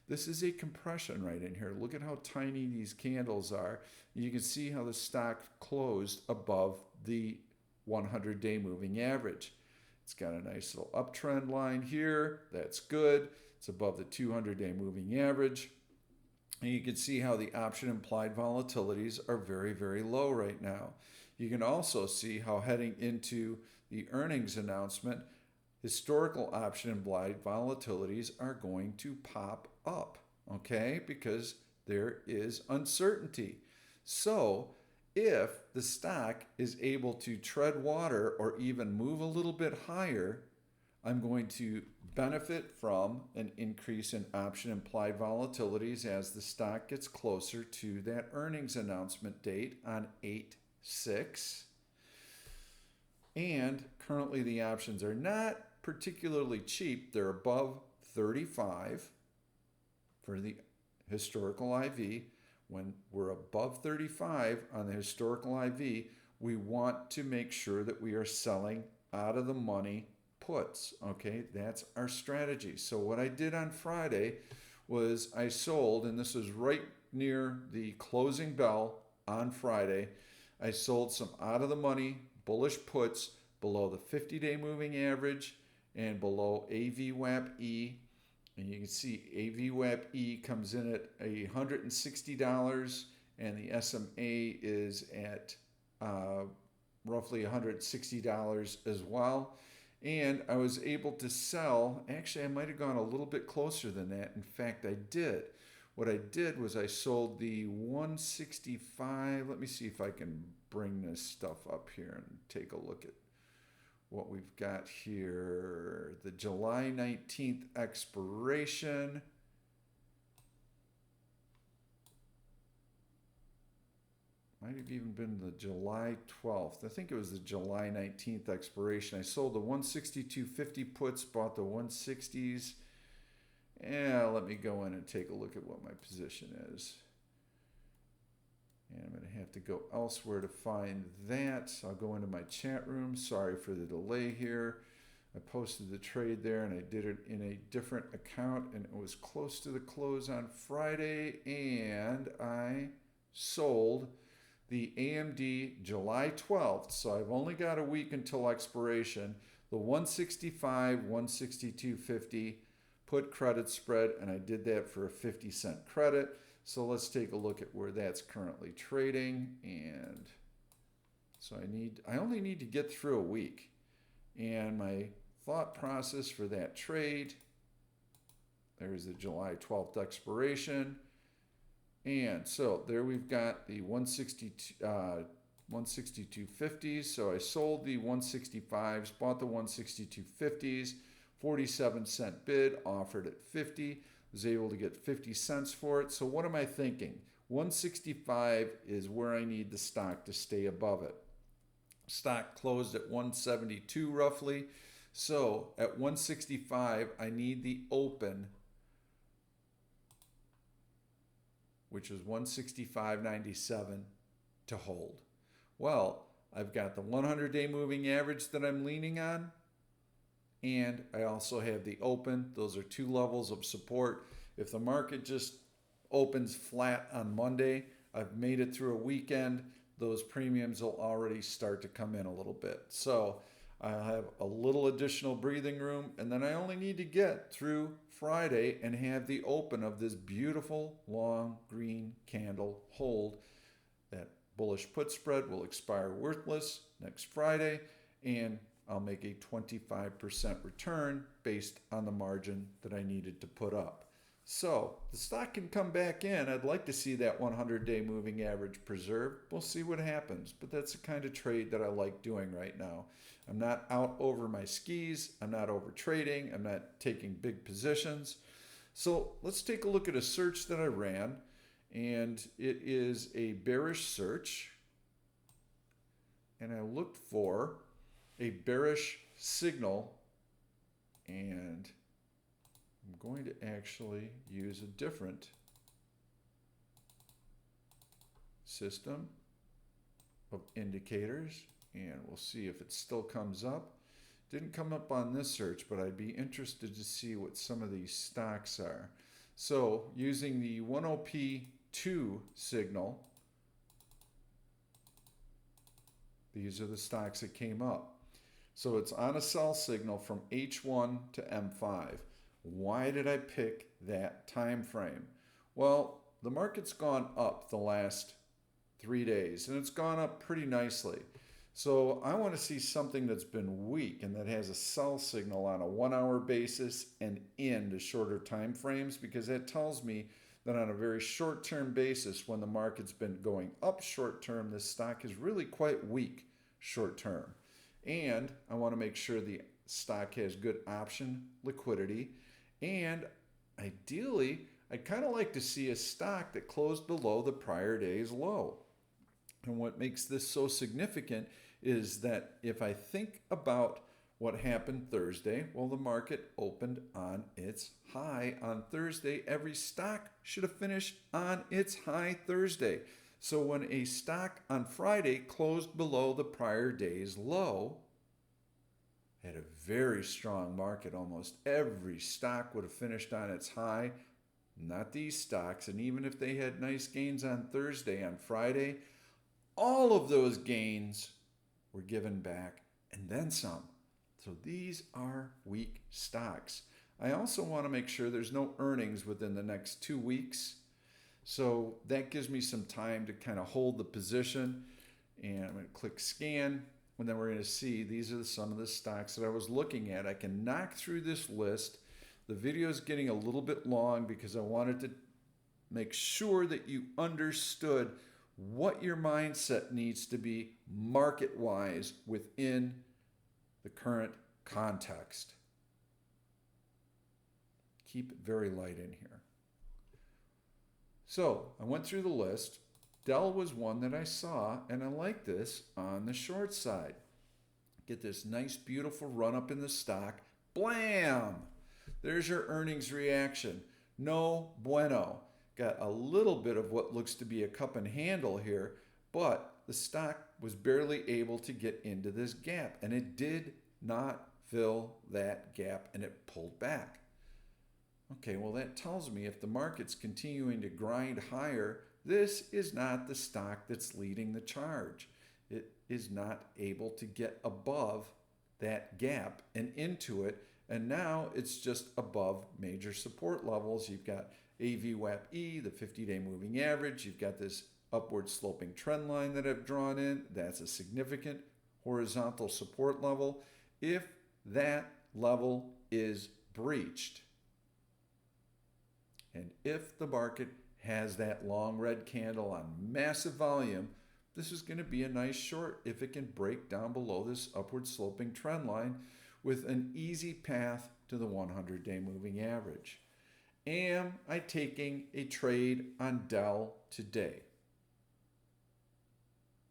Speaker 1: This is a compression right in here. Look at how tiny these candles are. You can see how the stock closed above the 100-day moving average. It's got a nice little uptrend line here. That's good. It's above the 200-day moving average. And you can see how the option implied volatilities are very, very low right now. You can also see how heading into the earnings announcement, historical option implied volatilities are going to pop up, okay? Because there is uncertainty. So if the stock is able to tread water or even move a little bit higher, I'm going to benefit from an increase in option implied volatilities as the stock gets closer to that earnings announcement date on 8/6. And currently the options are not particularly cheap. They're above 35 for the historical IV. When we're above 35 on the historical IV, we want to make sure that we are selling out of the money puts. Okay, that's our strategy. So what I did on Friday was I sold, and this was right near the closing bell on Friday, I sold some out of the money bullish puts below the 50-day moving average and below AVWAP-E. And you can see AVWAP-E comes in at $160, and the SMA is at roughly $160 as well. And I was able to sell, actually I might have gone a little bit closer than that. In fact, I did. What I did was I sold the 165. Let me see if I can bring this stuff up here and take a look at what we've got here. The July 19th expiration. Might have even been the July 12th. I think it was the July 19th expiration. I sold the 162.50 puts, bought the 160s. Yeah, let me go in and take a look at what my position is. And I'm going to have to go elsewhere to find that. So I'll go into my chat room. Sorry for the delay here. I posted the trade there and I did it in a different account, and it was close to the close on Friday, and I sold the AMD July 12th. So I've only got a week until expiration. The 165, 162.50 put credit spread, and I did that for a 50-cent credit. So let's take a look at where that's currently trading. And so I only need to get through a week. And my thought process for that trade, there's the July 12th expiration. And so there we've got the 162.50s. So I sold the 165s, bought the 162.50s, 47-cent bid, offered at 50. Was able to get 50 cents for it. So what am I thinking? 165 is where I need the stock to stay above it. Stock closed at 172 roughly. So at 165, I need the open, which is 165.97 to hold. Well, I've got the 100-day moving average that I'm leaning on, and I also have the open. Those are two levels of support. If the market just opens flat on Monday, I've made it through a weekend, those premiums will already start to come in a little bit. So I'll have a little additional breathing room, and then I only need to get through Friday and have the open of this beautiful long green candle hold. That bullish put spread will expire worthless next Friday, and I'll make a 25% return based on the margin that I needed to put up. So the stock can come back in. I'd like to see that 100-day moving average preserved. We'll see what happens, but that's the kind of trade that I like doing right now. I'm not out over my skis. I'm not over trading. I'm not taking big positions. So let's take a look at a search that I ran, and it is a bearish search. And I looked for a bearish signal, and I'm going to actually use a different system of indicators, and we'll see if it still comes up. Didn't come up on this search, but I'd be interested to see what some of these stocks are. So using the 1OP2 signal, these are the stocks that came up. So it's on a sell signal from H1 to M5. Why did I pick that time frame? Well, the market's gone up the last 3 days, and it's gone up pretty nicely. So I want to see something that's been weak and that has a sell signal on a 1-hour basis and into shorter time frames, because that tells me that on a very short-term basis, when the market's been going up short-term, this stock is really quite weak short-term. And I want to make sure the stock has good option liquidity. And ideally, I'd kind of like to see a stock that closed below the prior day's low. And what makes this so significant is that if I think about what happened Thursday, well, the market opened on its high on Thursday. Every stock should have finished on its high Thursday. So when a stock on Friday closed below the prior day's low, had a very strong market. Almost every stock would have finished on its high, not these stocks. And even if they had nice gains on Thursday, on Friday, all of those gains were given back and then some. So these are weak stocks. I also want to make sure there's no earnings within the next 2 weeks. So that gives me some time to kind of hold the position. And I'm going to click scan. And then we're going to see these are some of the stocks that I was looking at. I can knock through this list. The video is getting a little bit long because I wanted to make sure that you understood what your mindset needs to be market-wise within the current context. Keep it very light in here. So I went through the list. Dell was one that I saw, and I like this on the short side. Get this nice, beautiful run up in the stock. Blam! There's your earnings reaction. No bueno. Got a little bit of what looks to be a cup and handle here, but the stock was barely able to get into this gap, and it did not fill that gap, and it pulled back. Okay, well, that tells me if the market's continuing to grind higher, this is not the stock that's leading the charge. It is not able to get above that gap and into it, and now it's just above major support levels. You've got AVWAP-E, the 50-day moving average. You've got this upward sloping trend line that I've drawn in. That's a significant horizontal support level. If that level is breached, and if the market has that long red candle on massive volume, this is going to be a nice short if it can break down below this upward sloping trend line with an easy path to the 100-day moving average. Am I taking a trade on Dell today?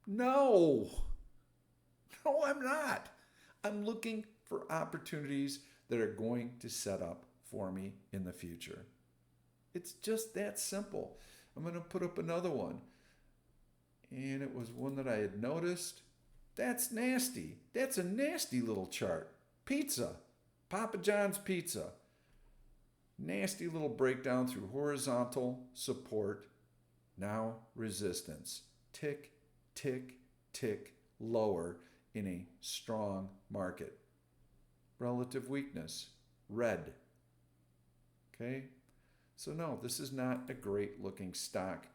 Speaker 1: No, I'm not. I'm looking for opportunities that are going to set up for me in the future. It's just that simple. I'm going to put up another one. And it was one that I had noticed. That's nasty. That's a nasty little chart. Pizza. Papa John's Pizza. Nasty little breakdown through horizontal support. Now resistance. Tick, tick, tick lower in a strong market. Relative weakness. Red. Okay? So no, this is not a great looking stock.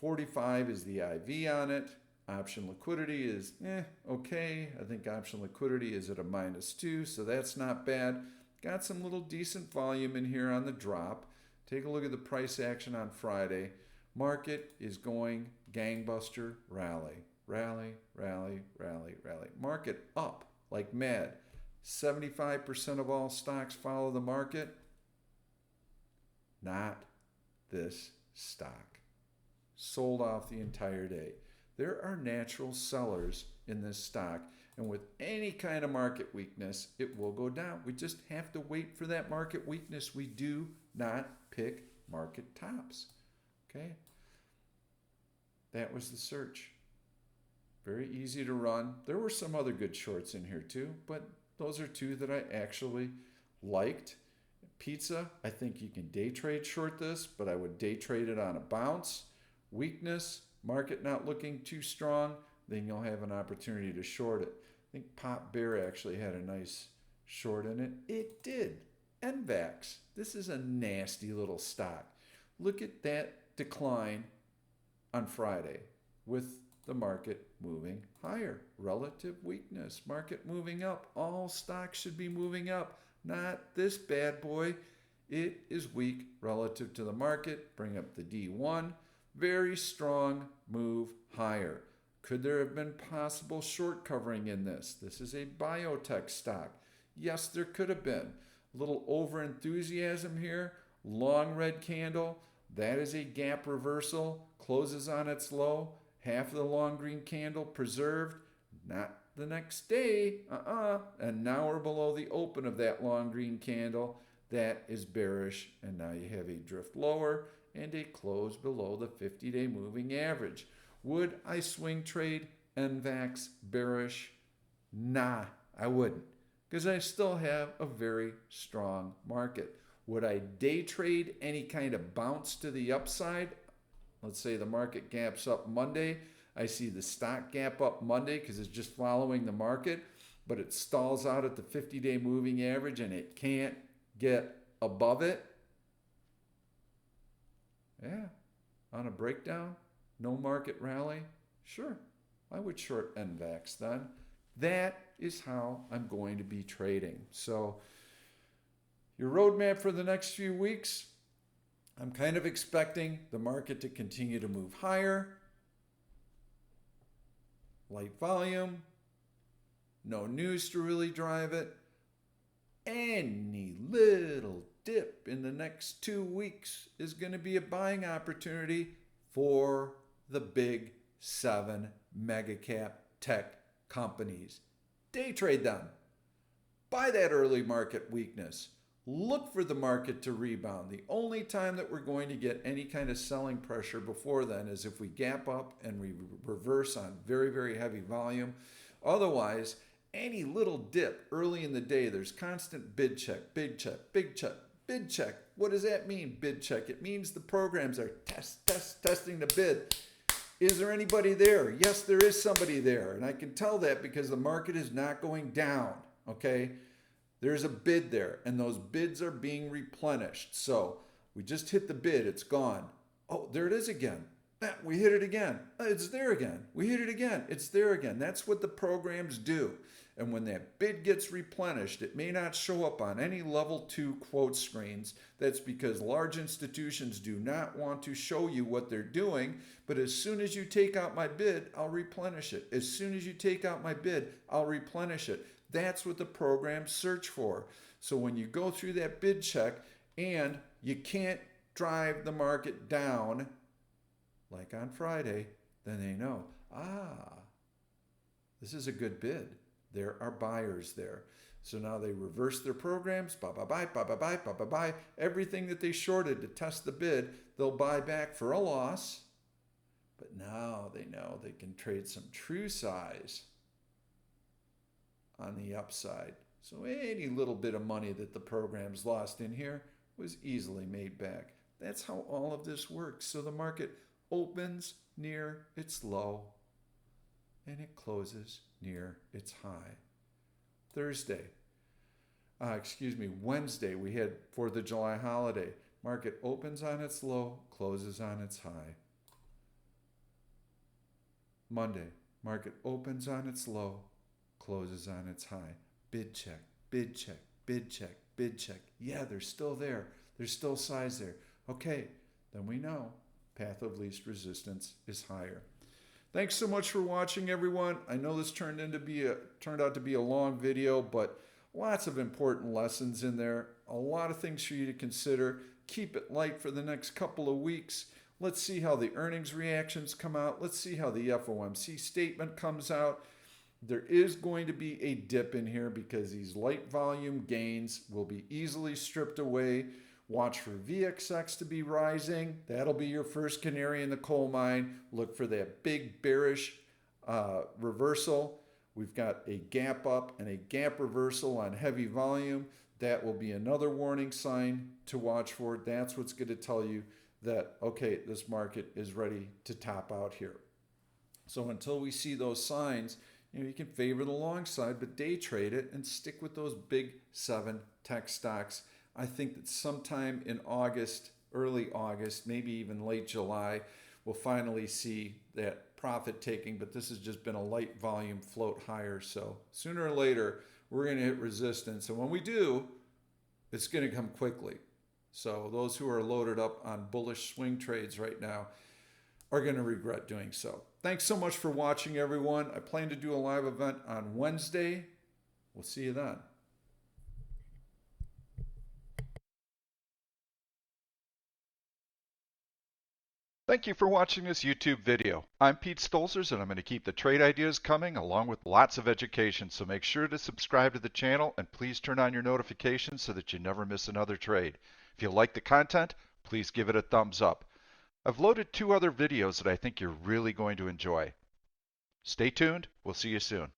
Speaker 1: 45 is the IV on it. Option liquidity is okay. I think option liquidity is at a -2, so that's not bad. Got some little decent volume in here on the drop. Take a look at the price action on Friday. Market is going gangbuster rally. Rally, rally, rally, rally. Market up like mad. 75% of all stocks follow the market. Not this stock. Sold off the entire day. There are natural sellers in this stock, and with any kind of market weakness, it will go down. We just have to wait for that market weakness. We do not pick market tops. Okay? That was the search. Very easy to run. There were some other good shorts in here too, but those are two that I actually liked. Pizza, I think you can day trade short this, but I would day trade it on a bounce. Weakness, market not looking too strong, then you'll have an opportunity to short it. I think Pop Bear actually had a nice short in it. It did. NVAX, this is a nasty little stock. Look at that decline on Friday with the market moving higher. Relative weakness, market moving up. All stocks should be moving up, not this bad boy. It is weak relative to the market. Bring up the D1. Very strong move higher. Could there have been possible short covering in this? This is a biotech stock. Yes, there could have been. A little over enthusiasm here. Long red candle. That is a gap reversal. Closes on its low. Half of the long green candle preserved. Not the next day. And now we're below the open of that long green candle. That is bearish. And now you have a drift lower and a close below the 50-day moving average. Would I swing trade NVAX bearish? Nah, I wouldn't, because I still have a very strong market. Would I day trade any kind of bounce to the upside? Let's say the market gaps up Monday. I see the stock gap up Monday because it's just following the market, but it stalls out at the 50-day moving average and it can't get above it. Yeah, on a breakdown, no market rally, sure, I would short NVAX then. That is how I'm going to be trading. So your roadmap for the next few weeks, I'm kind of expecting the market to continue to move higher. Light volume, no news to really drive it. Any little dip in the next 2 weeks is going to be a buying opportunity for the big 7 mega cap tech companies. Day trade them. Buy that early market weakness. Look for the market to rebound. The only time that we're going to get any kind of selling pressure before then is if we gap up and we reverse on very, very heavy volume. Otherwise, any little dip early in the day, there's constant bid check, bid check, bid check, bid check. What does that mean, bid check? It means the programs are testing the bid. Is there anybody there? Yes, there is somebody there. And I can tell that because the market is not going down, okay? There's a bid there, and those bids are being replenished. So we just hit the bid, it's gone. Oh, there it is again. We hit it again. It's there again. We hit it again. It's there again. That's what the programs do. And when that bid gets replenished, it may not show up on any level 2 quote screens. That's because large institutions do not want to show you what they're doing. But as soon as you take out my bid, I'll replenish it. As soon as you take out my bid, I'll replenish it. That's what the programs search for. So when you go through that bid check and you can't drive the market down, like on Friday, then they know, this is a good bid. There are buyers there. So now they reverse their programs, buy. Everything that they shorted to test the bid, they'll buy back for a loss. But now they know they can trade some true size on the upside. So any little bit of money that the programs lost in here was easily made back. That's how all of this works. So the market opens near its low and it closes near its high. Wednesday, we had 4th of July holiday. Market opens on its low, closes on its high. Monday, market opens on its low, closes on its high. Bid check, bid check, bid check, bid check. Yeah, they're still there. There's still size there. Okay, then we know path of least resistance is higher. Thanks so much for watching, everyone. I know this turned out to be a long video, but lots of important lessons in there. A lot of things for you to consider. Keep it light for the next couple of weeks. Let's see how the earnings reactions come out. Let's see how the FOMC statement comes out. There is going to be a dip in here because these light volume gains will be easily stripped away. Watch for VXX to be rising. That'll be your first canary in the coal mine. Look for that big bearish reversal. We've got a gap up and a gap reversal on heavy volume. That will be another warning sign to watch for. That's what's going to tell you that, okay, this market is ready to top out here. So until we see those signs, you can favor the long side, but day trade it and stick with those big 7 tech stocks. I think that sometime in August, early August, maybe even late July, we'll finally see that profit taking, but this has just been a light volume float higher. So sooner or later, we're going to hit resistance. And when we do, it's going to come quickly. So those who are loaded up on bullish swing trades right now are going to regret doing so. Thanks so much for watching, everyone. I plan to do a live event on Wednesday. We'll see you then.
Speaker 2: Thank you for watching this YouTube video. I'm Pete Stolzers, and I'm going to keep the trade ideas coming along with lots of education, so make sure to subscribe to the channel and please turn on your notifications so that you never miss another trade. If you like the content, please give it a thumbs up. I've loaded 2 other videos that I think you're really going to enjoy. Stay tuned. We'll see you soon.